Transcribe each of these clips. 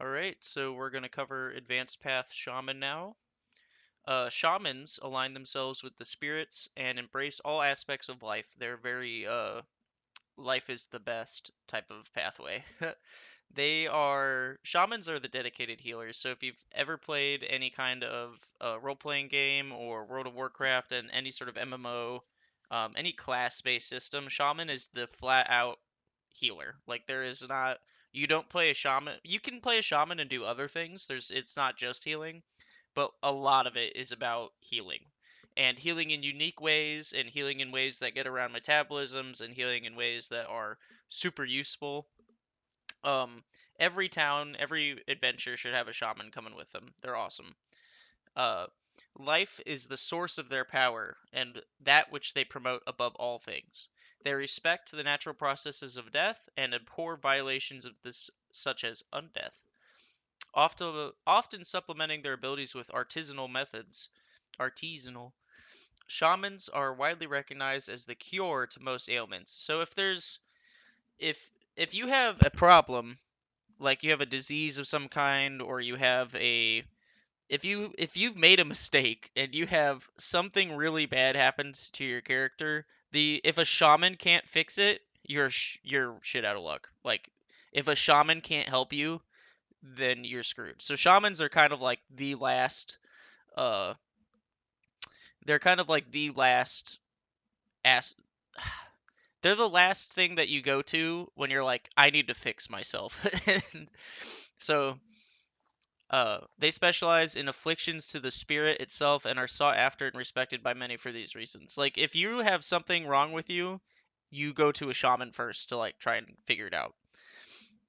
Alright, so we're going to cover Advanced Path Shaman now. Shamans align themselves with the spirits and embrace all aspects of life. They're very, life is the best type of pathway. Shamans are the dedicated healers. So if you've ever played any kind of role-playing game or World of Warcraft and any sort of MMO, any class-based system, Shaman is the flat-out healer. Like there is not, you don't play a shaman. You can play a shaman and do other things. It's not just healing, but a lot of it is about healing. And healing in unique ways, and healing in ways that get around metabolisms, and healing in ways that are super useful. Um, every town, every adventure should have a shaman coming with them. They're awesome. Uh, Life is the source of their power, and that which they promote above all things. They respect the natural processes of death and abhor violations of this, such as undeath, often supplementing their abilities with artisanal methods. Artisanal. Shamans are widely recognized as the cure to most ailments. So if if you have a problem, like you have a disease of some kind, or you have a if you've made a mistake and you have something really bad happens to your character, the if a shaman can't fix it, you're shit out of luck. Like if a shaman can't help you, then you're screwed. So shamans are kind of like the last uh they're kind of like the last ass they're the last thing that you go to when you're like I need to fix myself. And so they specialize in afflictions to the spirit itself and are sought after and respected by many for these reasons. Like, if you have something wrong with you, you go to a shaman first to like try and figure it out.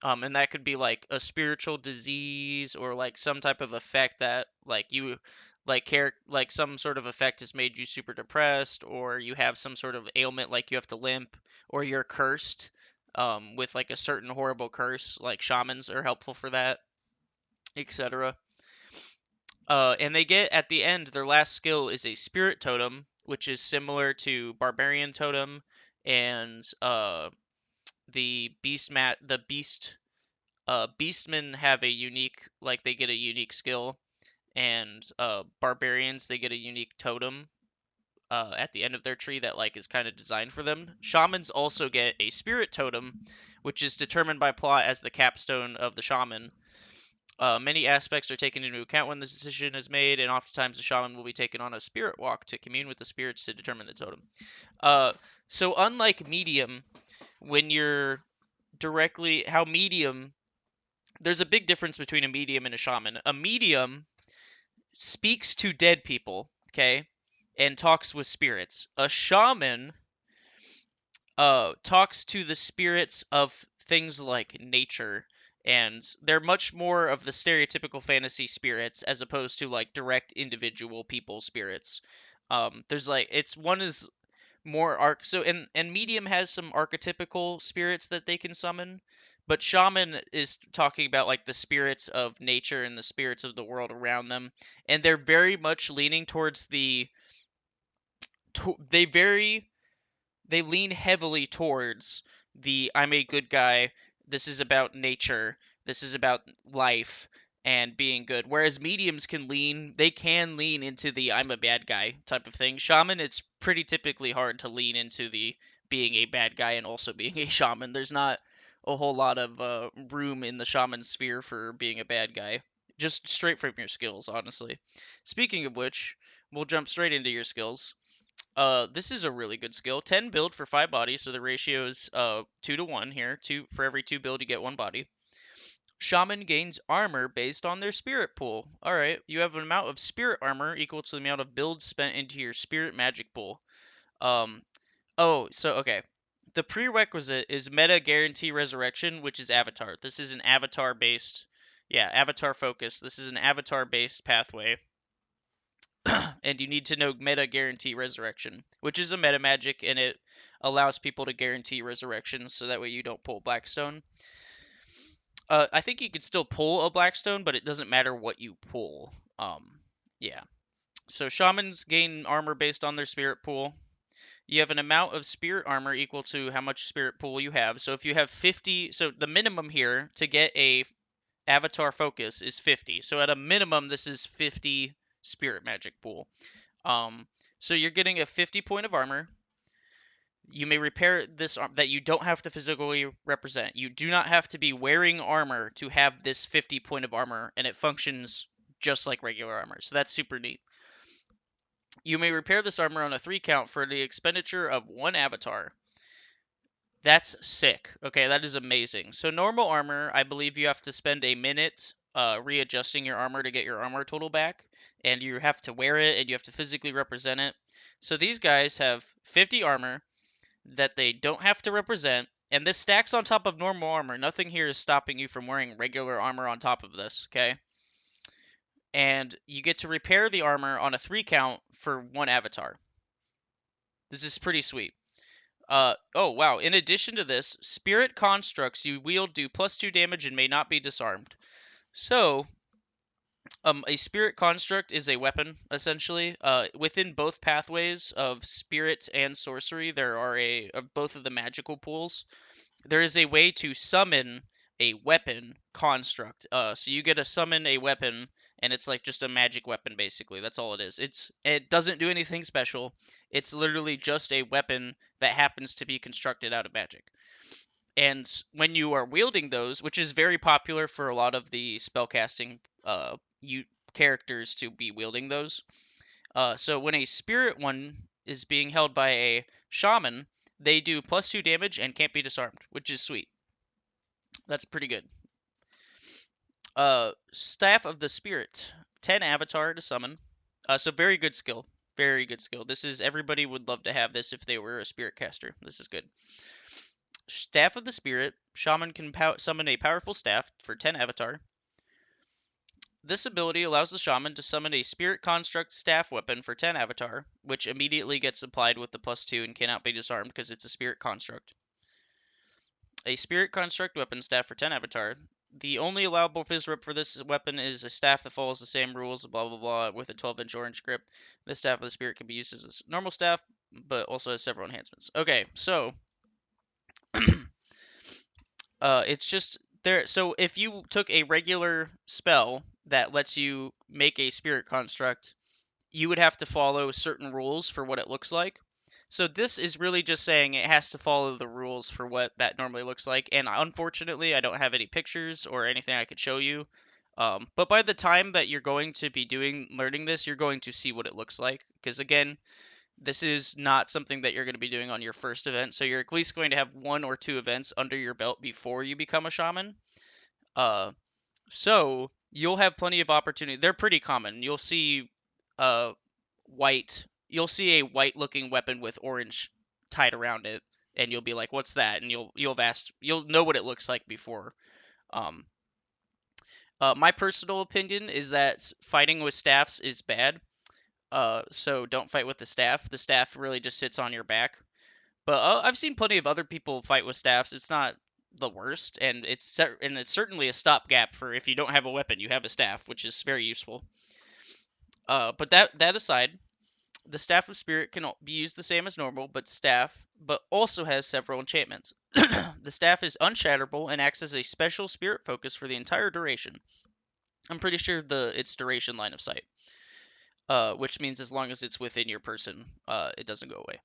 And that could be like a spiritual disease or like some type of effect that like you like some sort of effect has made you super depressed, or you have some sort of ailment like you have to limp, or you're cursed with like a certain horrible curse. Like shamans are helpful for that, etc. And they get at the end, their last skill is a spirit totem, which is similar to barbarian totem, and the beastmen have a unique, like they get a unique skill, and barbarians they get a unique totem at the end of their tree that like is kind of designed for them. Shamans also get a spirit totem, which is determined by plot as the capstone of the shaman. Many aspects are taken into account when the decision is made, and oftentimes the shaman will be taken on a spirit walk to commune with the spirits to determine the totem. Uh, so unlike medium, when you're how medium, there's a big difference between a medium and a shaman. A medium speaks to dead people, okay, and talks with spirits. A shaman talks to the spirits of things like nature, and they're much more of the stereotypical fantasy spirits as opposed to like direct individual people spirits. There's like it's one is more arc so and medium has some archetypical spirits that they can summon, but shaman is talking about like the spirits of nature and the spirits of the world around them, and they're very much leaning towards to, they very they lean heavily towards the I'm a good guy. This is about nature. This is about life and being good. Whereas mediums they can lean into the I'm a bad guy type of thing. Shaman, it's pretty typically hard to lean into the being a bad guy and also being a shaman. There's not a whole lot of room in the shaman sphere for being a bad guy. Just straight from your skills, honestly. Speaking of which, we'll jump straight into your skills. This is a really good skill. 10 build for 5 bodies, so the ratio is 2 to 1 here. Two for every 2 build you get 1 body. Shaman gains armor based on their spirit pool. Alright, you have an amount of spirit armor equal to the amount of build spent into your spirit magic pool. Um, okay. The prerequisite is meta guarantee resurrection, which is avatar. This is an avatar based, yeah, avatar focus. This is an avatar based pathway. And you need to know meta guarantee resurrection, which is a meta magic, and it allows people to guarantee resurrection, so that way you don't pull Blackstone. I think you could still pull a Blackstone, but it doesn't matter what you pull. Yeah. So shamans gain armor based on their spirit pool. You have an amount of spirit armor equal to how much spirit pool you have. So if you have 50, so the minimum here to get a avatar focus is 50. So at a minimum, this is 50 spirit magic pool. Um, so you're getting a 50 point of armor. You may repair this that you don't have to physically represent. You do not have to be wearing armor to have this 50 point of armor, and it functions just like regular armor. So that's super neat. You may repair this armor on a 3 count for the expenditure of 1 avatar. That's sick. Okay, that is amazing. So normal armor, I believe you have to spend a minute readjusting your armor to get your armor total back, and you have to wear it and you have to physically represent it. So these guys have 50 armor that they don't have to represent, and this stacks on top of normal armor. Nothing here is stopping you from wearing regular armor on top of this, okay? And you get to repair the armor on a 3 count for 1 avatar. This is pretty sweet. Oh wow, in addition to this, spirit constructs you wield do +2 damage and may not be disarmed. So, a spirit construct is a weapon, essentially. Within both pathways of spirit and sorcery, there are both of the magical pools. There is a way to summon a weapon construct. So you get to summon a weapon, and it's like just a magic weapon, basically. That's all it is. It doesn't do anything special. It's literally just a weapon that happens to be constructed out of magic. And when you are wielding those, which is very popular for a lot of the spellcasting you characters to be wielding those. So when a spirit one is being held by a shaman, they do +2 damage and can't be disarmed, which is sweet. That's pretty good. Staff of the Spirit, 10 avatar to summon. So very good skill. Very good skill. This is everybody would love to have this if they were a spirit caster. This is good. Staff of the Spirit, shaman can summon a powerful staff for 10 avatar. This ability allows the shaman to summon a spirit construct staff weapon for 10 avatar, which immediately gets applied with the +2 and cannot be disarmed because it's a spirit construct. A spirit construct weapon staff for 10 avatar. The only allowable phys for this weapon is a staff that follows the same rules, blah blah blah, with a 12-inch orange grip. This staff of the spirit can be used as a normal staff, but also has several enhancements. Okay, so it's just there. So if you took a regular spell that lets you make a spirit construct, you would have to follow certain rules for what it looks like. So this is really just saying it has to follow the rules for what that normally looks like. And unfortunately, I don't have any pictures or anything I could show you. But by the time that you're going to be learning this, you're going to see what it looks like. Because again, this is not something that you're going to be doing on your first event. So you're at least going to have 1 or 2 events under your belt before you become a shaman. So you'll have plenty of opportunity. They're pretty common. You'll see white. You'll see a white looking weapon with orange tied around it, and you'll be like, "What's that?" And you'll know what it looks like before. Um, my personal opinion is that fighting with staffs is bad. So don't fight with the staff. The staff really just sits on your back. But I've seen plenty of other people fight with staffs. It's not the worst, and it's certainly a stopgap for if you don't have a weapon, you have a staff, which is very useful. But that aside, the Staff of Spirit can be used the same as normal, but also has several enchantments. The staff is unshatterable and acts as a special spirit focus for the entire duration. I'm pretty sure its duration line of sight, which means as long as it's within your person, it doesn't go away.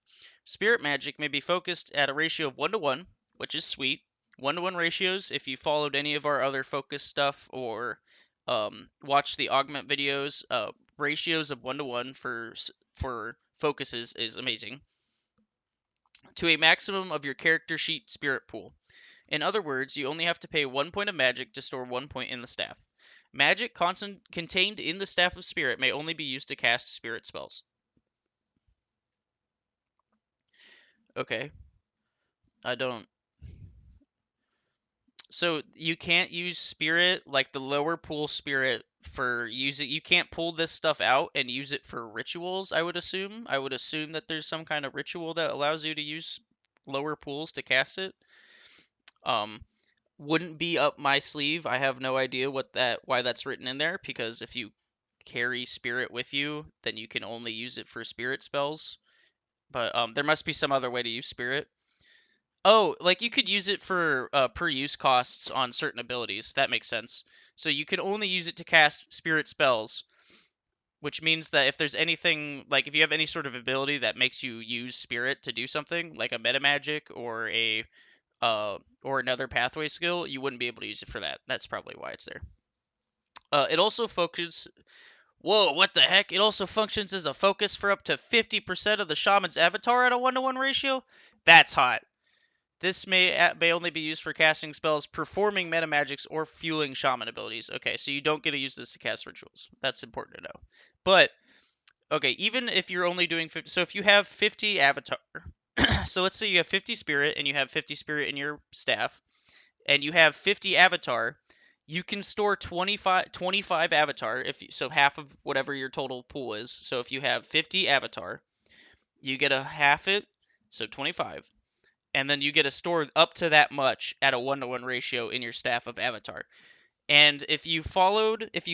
Spirit magic may be focused at a ratio of 1-to-1, which is sweet. 1-to-1 ratios, if you followed any of our other focus stuff or watched the augment videos, ratios of 1-to-1 for focuses is amazing. To a maximum of your character sheet spirit pool. In other words, you only have to pay 1 point of magic to store 1 point in the staff. Magic contained in the Staff of Spirit may only be used to cast spirit spells. Okay. I don't. So you can't use spirit, like the lower pool spirit, for using. You can't pull this stuff out and use it for rituals, I would assume. I would assume that there's some kind of ritual that allows you to use lower pools to cast it. Um, wouldn't be up my sleeve. I have no idea why that's written in there, because if you carry spirit with you, then you can only use it for spirit spells. But there must be some other way to use spirit. Oh, like you could use it for per use costs on certain abilities. That makes sense. So you can only use it to cast spirit spells, which means that if there's anything like if you have any sort of ability that makes you use spirit to do something, like a meta magic or another pathway skill, you wouldn't be able to use it for that. That's probably why it's there. It also focuses. Whoa, what the heck? It also functions as a focus for up to 50% of the shaman's avatar at a 1-to-1 ratio? That's hot. This may only be used for casting spells, performing meta magics, or fueling shaman abilities. Okay, so you don't get to use this to cast rituals. That's important to know. But okay, even if you're only doing 50, so if you have 50 avatar, so let's say you have 50 spirit and you have 50 spirit in your staff, and you have 50 avatar, you can store 25 avatar if so half of whatever your total pool is. So if you have 50 avatar, you get a half it, so 25, and then you get to store up to that much at a 1-to-1 ratio in your staff of avatar. And if you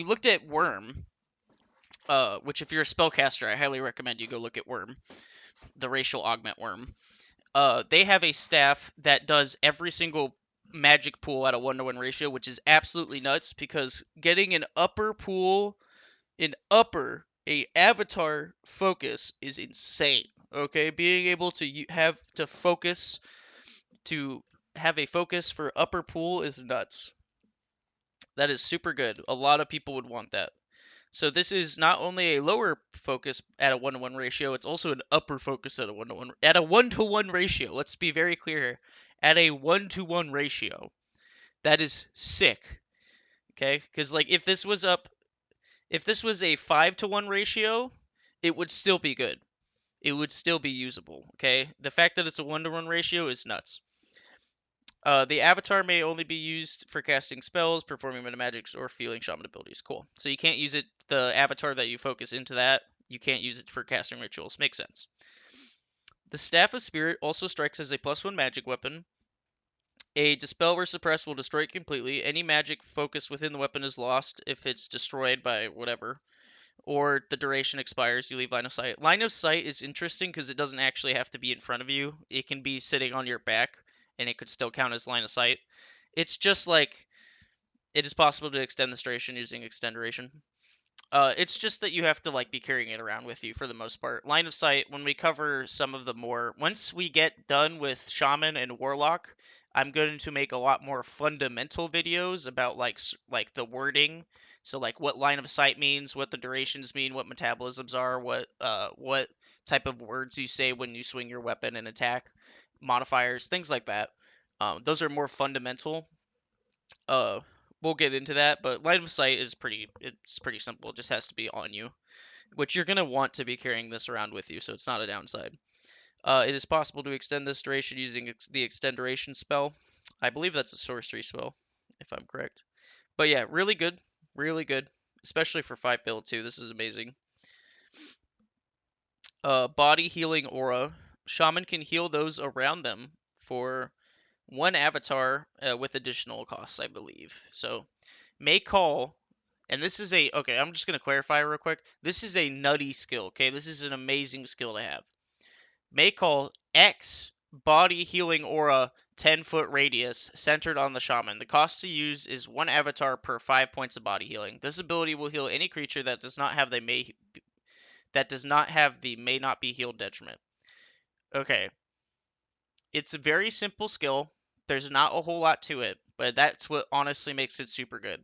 looked at Worm, which if you're a spellcaster, I highly recommend you go look at Worm, the racial augment Worm. They have a staff that does every single magic pool at a 1-to-1 ratio, which is absolutely nuts because getting an upper pool, a avatar focus is insane. Okay, being able to to have a focus for upper pool is nuts. That is super good. A lot of people would want that. So this is not only a lower focus at a 1-to-1 ratio, it's also an upper focus at a 1-to-1 ratio. Let's be very clear here. At a 1-to-1 ratio. That is sick. Okay? Cuz like if this was a 5-to-1 ratio, it would still be good. It would still be usable, okay? The fact that it's a 1-to-1 ratio is nuts. The avatar may only be used for casting spells, performing meta magics, or feeling shaman abilities. Cool. So you can't use it, the avatar that you focus into that, you can't use it for casting rituals. Makes sense. The Staff of Spirit also strikes as a +1 magic weapon. A dispel or suppress will destroy it completely. Any magic focused within the weapon is lost if it's destroyed by whatever, or the duration expires, you leave line of sight. Line of sight is interesting because it doesn't actually have to be in front of you. It can be sitting on your back, and it could still count as line of sight. It's just like it is possible to extend this duration using extend duration. It's just that you have to like be carrying it around with you for the most part. Line of sight, when we cover some of the more, once we get done with Shaman and Warlock, I'm going to make a lot more fundamental videos about like the wording. So like what line of sight means, what the durations mean, what metabolisms are, what type of words you say when you swing your weapon and attack, modifiers, things like that. Those are more fundamental. Uh, we'll get into that, but line of sight is pretty simple. It just has to be on you, which you're gonna want to be carrying this around with you, so it's not a downside. It is possible to extend this duration using the extend duration spell. I believe that's a sorcery spell, if I'm correct. But yeah, really good, especially for 5 build too. This is amazing. Body healing aura. Shaman can heal those around them for one avatar with additional costs, I believe. So may call, and this is a okay. I'm just gonna clarify real quick. This is a nutty skill. Okay, this is an amazing skill to have. May call X body healing aura 10-foot radius centered on the shaman. The cost to use is one avatar per 5 points of body healing. This ability will heal any creature that does not have the may not be healed detriment. Okay, it's a very simple skill. There's not a whole lot to it, but that's what honestly makes it super good.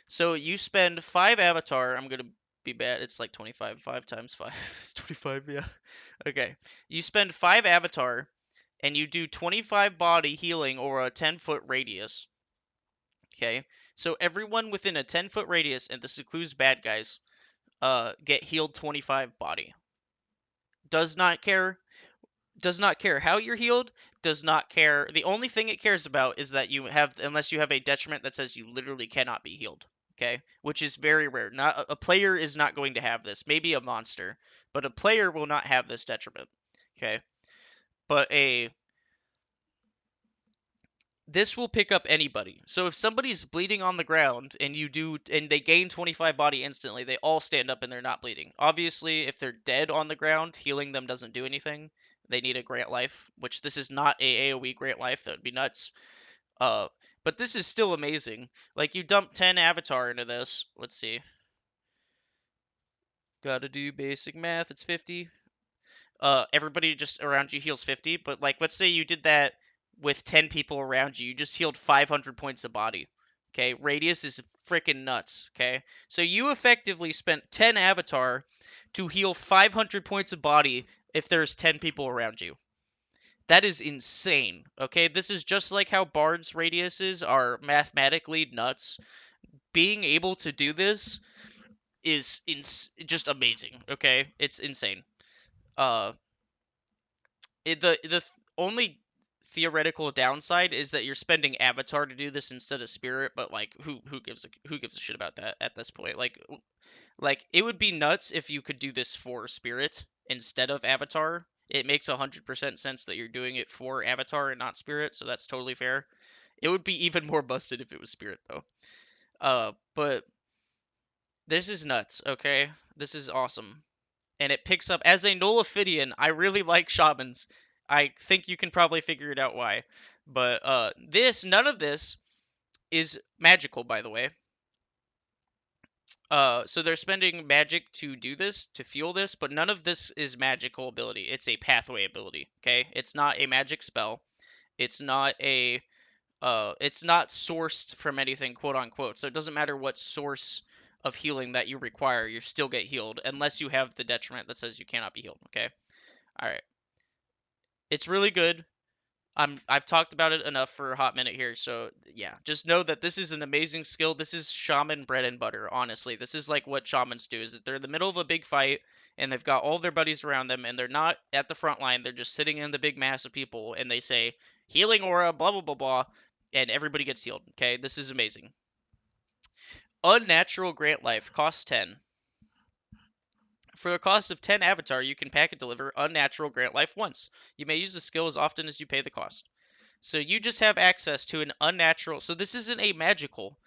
So you spend 5 avatar. I'm gonna be bad. It's like 25. 5 times 5 is 25. Yeah. Okay. You spend 5 avatar, and you do 25 body healing over a 10-foot radius. Okay. So everyone within a 10-foot radius, and this includes bad guys, get healed 25 body. Does not care how you're healed, does not care. The only thing it cares about is that unless you have a detriment that says you literally cannot be healed. Okay, which is very rare. Not a player is not going to have this. Maybe a monster, but a player will not have this detriment. Okay, but this will pick up anybody. So if somebody's bleeding on the ground and they gain 25 body instantly, they all stand up and they're not bleeding. Obviously, if they're dead on the ground, healing them doesn't do anything. They need a Grant Life, which this is not a AoE Grant Life. That would be nuts. Uh, but this is still amazing. Like, you dump 10 Avatar into this. Let's see. Gotta do basic math. It's 50. Everybody just around you heals 50, but like, let's say you did that with 10 people around you. You just healed 500 points of body. Okay, radius is freaking nuts. Okay, so you effectively spent 10 Avatar to heal 500 points of body if there's 10 people around you. That is insane. Okay, this is just like how Bard's radiuses are mathematically nuts. Being able to do this is just amazing. Okay, it's insane. Uh, the only theoretical downside is that you're spending Avatar to do this instead of Spirit, but like, who gives a shit about that at this point? Like it would be nuts if you could do this for Spirit instead of Avatar. It makes 100% sense that you're doing it for Avatar and not Spirit, so that's totally fair. It would be even more busted if it was Spirit though. But this is nuts, okay? This is awesome. And it picks up as a Nullifidian. I really like shamans. I think you can probably figure it out why. But none of this is magical, by the way. So they're spending magic to do this, to fuel this, but none of this is magical ability. It's a pathway ability. Okay, it's not a magic spell. It's not a it's not sourced from anything, quote unquote. So it doesn't matter what source of healing that you require, you still get healed unless you have the detriment that says you cannot be healed. Okay. All right. It's really good. I've talked about it enough for a hot minute here, so yeah, just know that this is an amazing skill. This is shaman bread and butter, honestly. This is like what shamans do, is that they're in the middle of a big fight and they've got all their buddies around them and they're not at the front line, they're just sitting in the big mass of people and they say healing aura, blah blah blah blah, and everybody gets healed. Okay, this is amazing. Unnatural Grant Life costs 10. For the cost of 10 Avatar, you can packet deliver Unnatural Grant Life once. You may use the skill as often as you pay the cost. So you just have access to an unnatural. So this isn't a magical.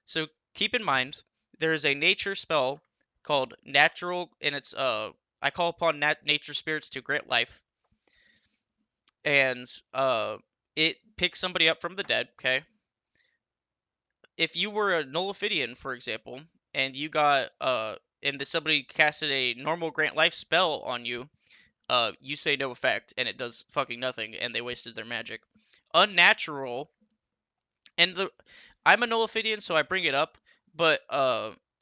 So keep in mind, there is a nature spell called Natural, and it's I call upon nature spirits to grant life, and it picks somebody up from the dead. Okay, if you were a Nullifidian, for example, and you got and somebody casted a normal grant life spell on you, you say no effect, and it does fucking nothing, and they wasted their magic. Unnatural, and I'm a Nullifidian, so I bring it up, but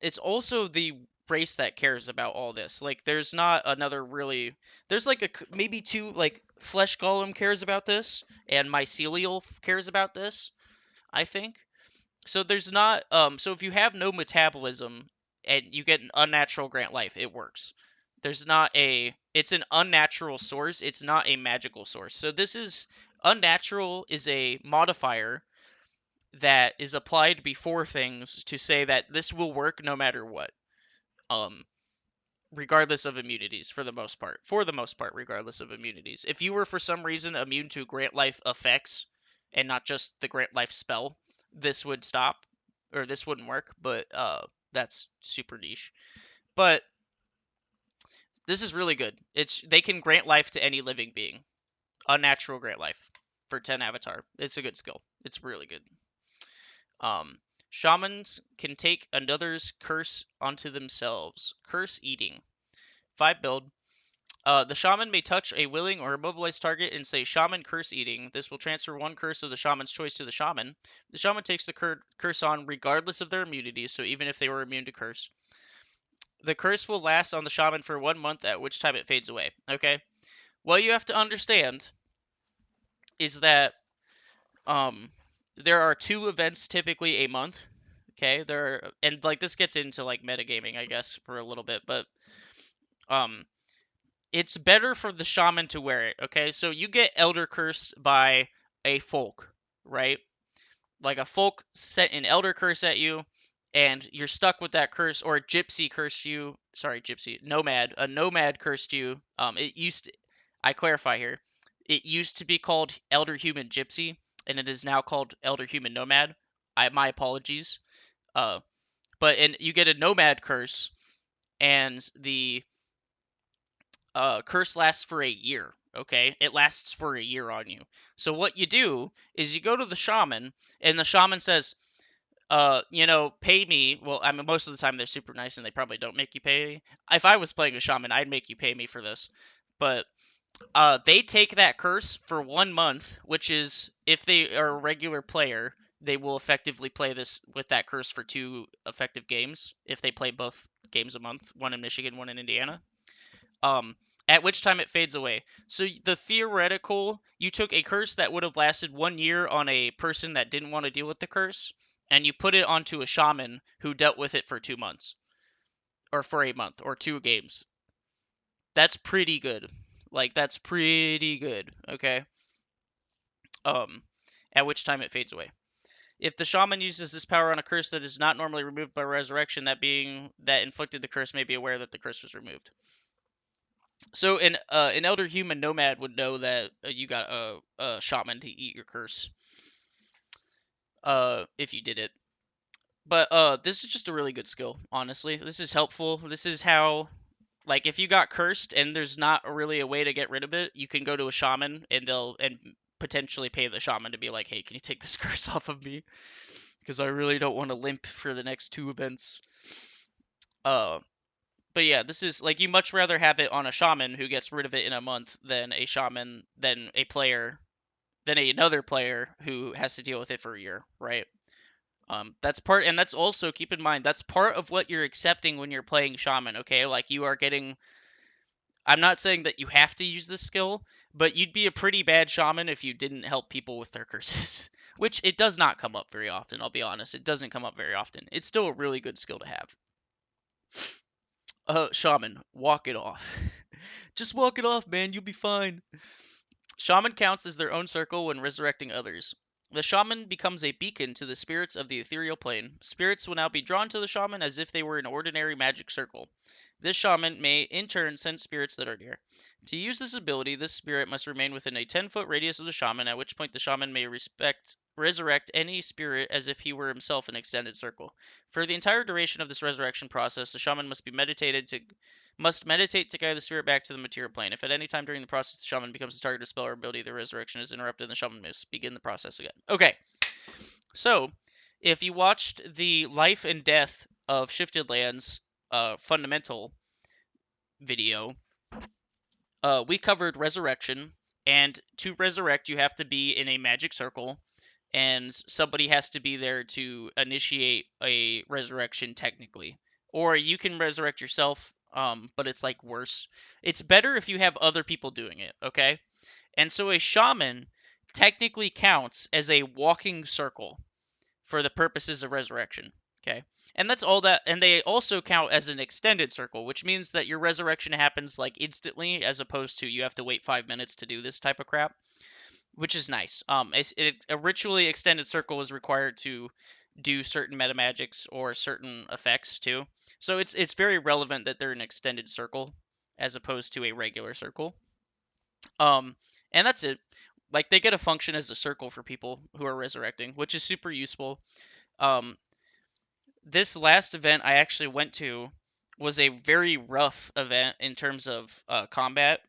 it's also the race that cares about all this. Like, there's not another really. There's like maybe two, like Flesh Golem cares about this, and Mycelial cares about this. I think so. There's not. So if you have no metabolism and you get an unnatural grant life, it works. There's not a. It's an unnatural source. It's not a magical source. So this is unnatural is a modifier that is applied before things to say that this will work no matter what. Um, Regardless of immunities for the most part. For the most part, regardless of immunities. If you were for some reason immune to Grant Life effects and not just the Grant Life spell, this would stop or this wouldn't work, but that's super niche. But this is really good. They can grant life to any living being. Unnatural grant life for 10 Avatar. It's a good skill. It's really good. Shamans can take another's curse onto themselves. Curse eating. 5 build. The shaman may touch a willing or immobilized target and say Shaman curse eating. This will transfer one curse of the shaman's choice to the shaman. The shaman takes the curse on regardless of their immunity, so even if they were immune to curse. The curse will last on the shaman for 1 month, at which time it fades away. Okay? What you have to understand is that there are 2 events typically a month. Okay, and like this gets into like metagaming, I guess, for a little bit, but um, it's better for the shaman to wear it. Okay, so you get elder cursed by a folk, right? Like a folk set an elder curse at you, and you're stuck with that curse, or a gypsy cursed you. Sorry, gypsy, nomad. A nomad cursed you. I clarify here. It used to be called elder human gypsy, and it is now called elder human nomad. My apologies. Uh, and you get a nomad curse, and the curse lasts for a year. okay? It lasts for a year on you. So what you do is you go to the shaman, and the shaman says, pay me. Well, I mean, most of the time they're super nice and they probably don't make you pay. If I was playing a shaman, I'd make you pay me for this. But they take that curse for 1 month, which is if they are a regular player, they will effectively play this with that curse for 2 effective games if they play both games a month, one in Michigan, one in Indiana. Um, at which time it fades away. So the theoretical, you took a curse that would have lasted 1 year on a person that didn't want to deal with the curse, and you put it onto a shaman who dealt with it for 2 months, or for a month, or 2 games. That's pretty good. Like, that's pretty good, okay? Um, at which time it fades away. If the shaman uses this power on a curse that is not normally removed by resurrection, that being that inflicted the curse may be aware that the curse was removed. So an elder human nomad would know that you got a shaman to eat your curse if you did it. But this is just a really good skill, honestly. This is helpful. This is how, like, if you got cursed and there's not really a way to get rid of it, you can go to a shaman and they'll potentially pay the shaman to be like, hey, can you take this curse off of me? Because I really don't want to limp for the next 2 events. Uh, but yeah, this is like, you much rather have it on a shaman who gets rid of it in a month than a shaman than a player than another player who has to deal with it for a year, right? That's part, and that's also, keep in mind, that's part of what you're accepting when you're playing shaman. Okay, like, you are getting. I'm not saying that you have to use this skill, but you'd be a pretty bad shaman if you didn't help people with their curses, which it does not come up very often. I'll be honest, it doesn't come up very often. It's still a really good skill to have. Shaman, walk it off. Just walk it off, man. You'll be fine. Shaman counts as their own circle when resurrecting others. The shaman becomes a beacon to the spirits of the ethereal plane. Spirits will now be drawn to the shaman as if they were an ordinary magic circle. This shaman may in turn sense spirits that are near. To use this ability, this spirit must remain within a 10-foot radius of the shaman, at which point the shaman may resurrect any spirit as if he were himself an extended circle. For the entire duration of this resurrection process, the shaman must meditate to guide the spirit back to the material plane. If at any time during the process the shaman becomes the target of spell or ability, the resurrection is interrupted and the shaman must begin the process again. Okay, so if you watched the life and death of Shiftedlands fundamental video, we covered resurrection, and to resurrect you have to be in a magic circle, and somebody has to be there to initiate a resurrection technically. Or you can resurrect yourself, but it's like worse. It's better if you have other people doing it, okay? And so a shaman technically counts as a walking circle for the purposes of resurrection. Okay. And that's all that, and they also count as an extended circle, which means that your resurrection happens like instantly, as opposed to you have to wait 5 minutes to do this type of crap, which is nice. A ritually extended circle is required to do certain meta magics or certain effects too. So it's very relevant that they're an extended circle as opposed to a regular circle. Um, and that's it. Like, they get a function as a circle for people who are resurrecting, which is super useful. Um, this last event I actually went to was a very rough event in terms of combat,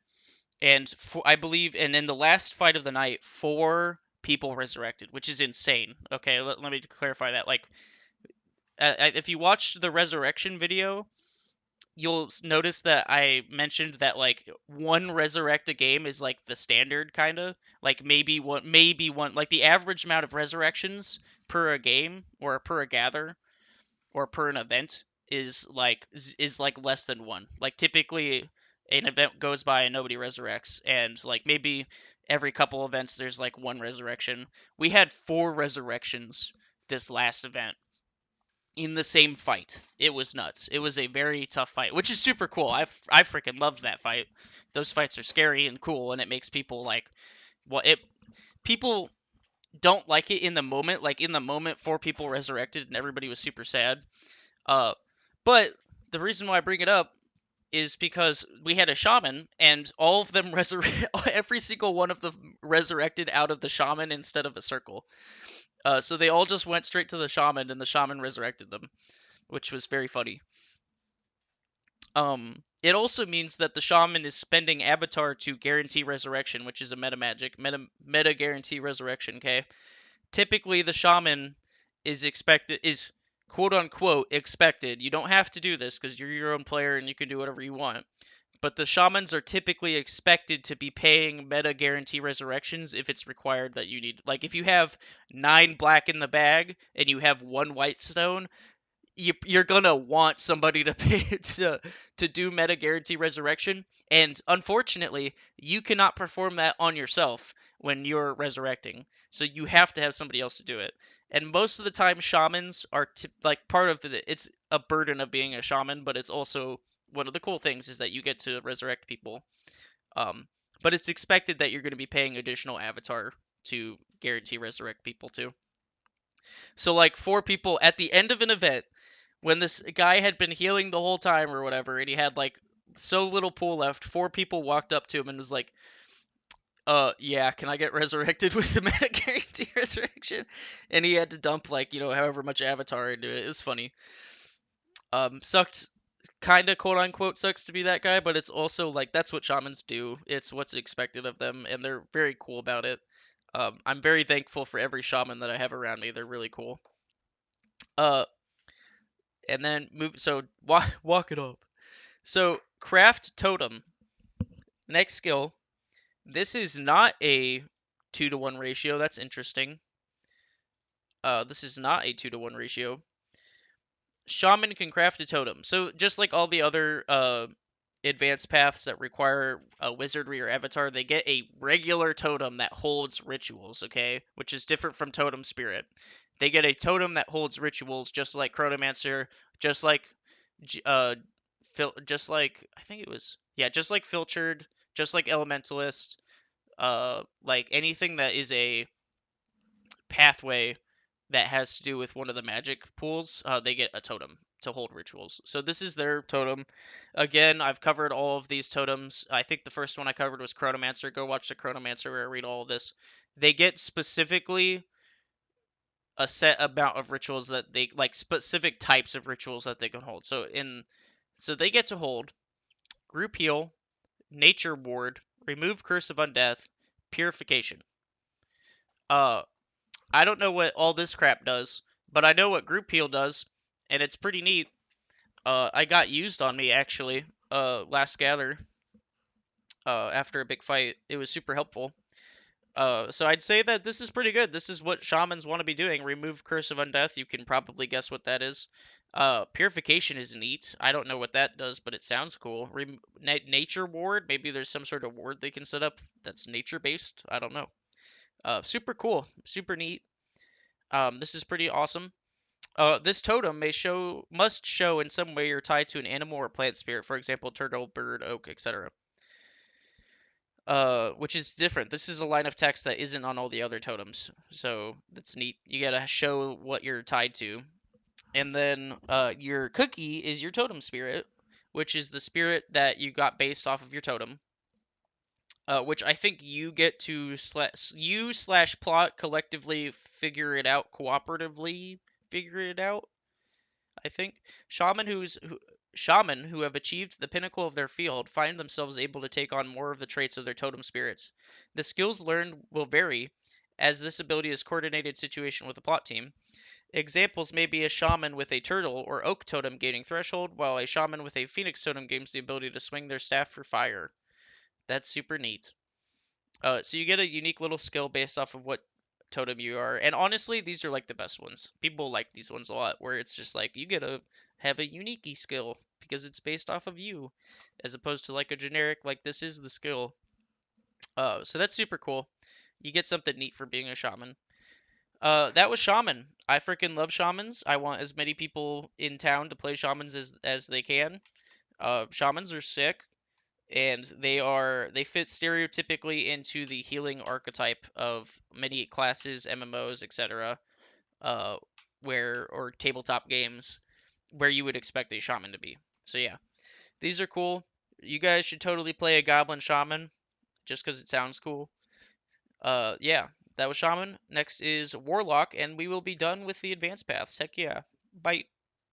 and I believe, and in the last fight of the night, 4 people resurrected, which is insane. Okay, let me clarify that. Like, if you watch the resurrection video, you'll notice that I mentioned that, like, one resurrect a game is like the standard, kind of. Like, maybe one, like, the average amount of resurrections per a game or per a gather or per an event is like less than one. Like, typically an event goes by and nobody resurrects, and like maybe every couple events there's like one resurrection. We had 4 resurrections this last event in the same fight. It was nuts. It was a very tough fight, which is super cool. I freaking loved that fight. Those fights are scary and cool, and it makes people like, what it people don't like it in the moment. Like, in the moment, 4 people resurrected and everybody was super sad. Uh, but the reason why I bring it up is because we had a shaman, and all of them every single one of them resurrected out of the shaman instead of a circle. So they all just went straight to the shaman, and the shaman resurrected them, which was very funny. It also means that the shaman is spending avatar to guarantee resurrection, which is a meta magic, meta guarantee resurrection. Okay, typically the shaman is quote unquote expected. You don't have to do this because you're your own player and you can do whatever you want. But the shamans are typically expected to be paying meta guarantee resurrections if it's required that you need. Like if you have 9 black in the bag and you have 1 white stone, you're gonna want somebody to pay to do meta guarantee resurrection, and unfortunately you cannot perform that on yourself when you're resurrecting, so you have to have somebody else to do it. And most of the time shamans are like part of it's a burden of being a shaman, but it's also one of the cool things is that you get to resurrect people. um but it's expected that you're going to be paying additional avatar to guarantee resurrect people too. So like 4 people at the end of an event, when this guy had been healing the whole time or whatever, and he had like so little pool left, 4 people walked up to him and was like, yeah, can I get resurrected with the meta guarantee resurrection? And he had to dump like, however much avatar into it. It was funny. Sucked, kinda quote unquote sucks to be that guy, but it's also like that's what shamans do. It's what's expected of them, and they're very cool about it. I'm very thankful for every shaman that I have around me. They're really cool. Uh, and then move. So walk it up. So craft totem. Next skill. This is not a 2-to-1 ratio. That's interesting. This is not a 2-to-1 ratio. Shaman can craft a totem. So just like all the other advanced paths that require a wizardry or avatar, they get a regular totem that holds rituals, okay? Which is different from totem spirit. They get a totem that holds rituals, just like Chronomancer, just like just like I think it was, yeah, just like Filtered, just like Elementalist, like anything that is a pathway that has to do with one of the magic pools, they get a totem to hold rituals. So this is their totem. Again, I've covered all of these totems. I think the first one I covered was Chronomancer. Go watch the Chronomancer where I read all of this. They get specifically a set amount of rituals that they like, specific types of rituals that they can hold. So they get to hold group heal, nature ward, remove curse of undeath, purification. Uh I don't know what all this crap does, but I know what group heal does, and it's pretty neat. I got used on me actually. Last gather. After a big fight, it was super helpful. So I'd say that this is pretty good. This is what shamans want to be doing. Remove curse of undeath. You can probably guess what that is. Purification is neat. I don't know what that does, but it sounds cool. Nature ward. Maybe there's some sort of ward they can set up that's nature based. I don't know. Super cool. Super neat. This is pretty awesome. This totem must show in some way you're tied to an animal or plant spirit, for example, turtle, bird, oak, etc. Which is different. This is a line of text that isn't on all the other totems, so that's neat. You gotta show what you're tied to, and then your cookie is your totem spirit, which is the spirit that you got based off of your totem. Which I think you get to slash plot collectively figure it out cooperatively figure it out. I think shaman who have achieved the pinnacle of their field find themselves able to take on more of the traits of their totem spirits. The skills learned will vary, as this ability is coordinated situation with a plot team. Examples may be a shaman with a turtle or oak totem gaining threshold, while a shaman with a phoenix totem gains the ability to swing their staff for fire. That's super neat. So you get a unique little skill based off of what totem you are. And honestly, these are like the best ones. People like these ones a lot, where it's just like you get to have a unique skill because it's based off of you, as opposed to like a generic, like this is the skill. So that's super cool. You get something neat for being a shaman. That was Shaman. I freaking love shamans. I want as many people in town to play shamans as they can. Shamans are sick, and they fit stereotypically into the healing archetype of many classes, MMOs, etc. Uh, or tabletop games where you would expect a shaman to be. So yeah, these are cool. You guys should totally play a goblin shaman just because it sounds cool. Yeah, that was shaman. Next is warlock, and we will be done with the advanced paths. Heck yeah, bye.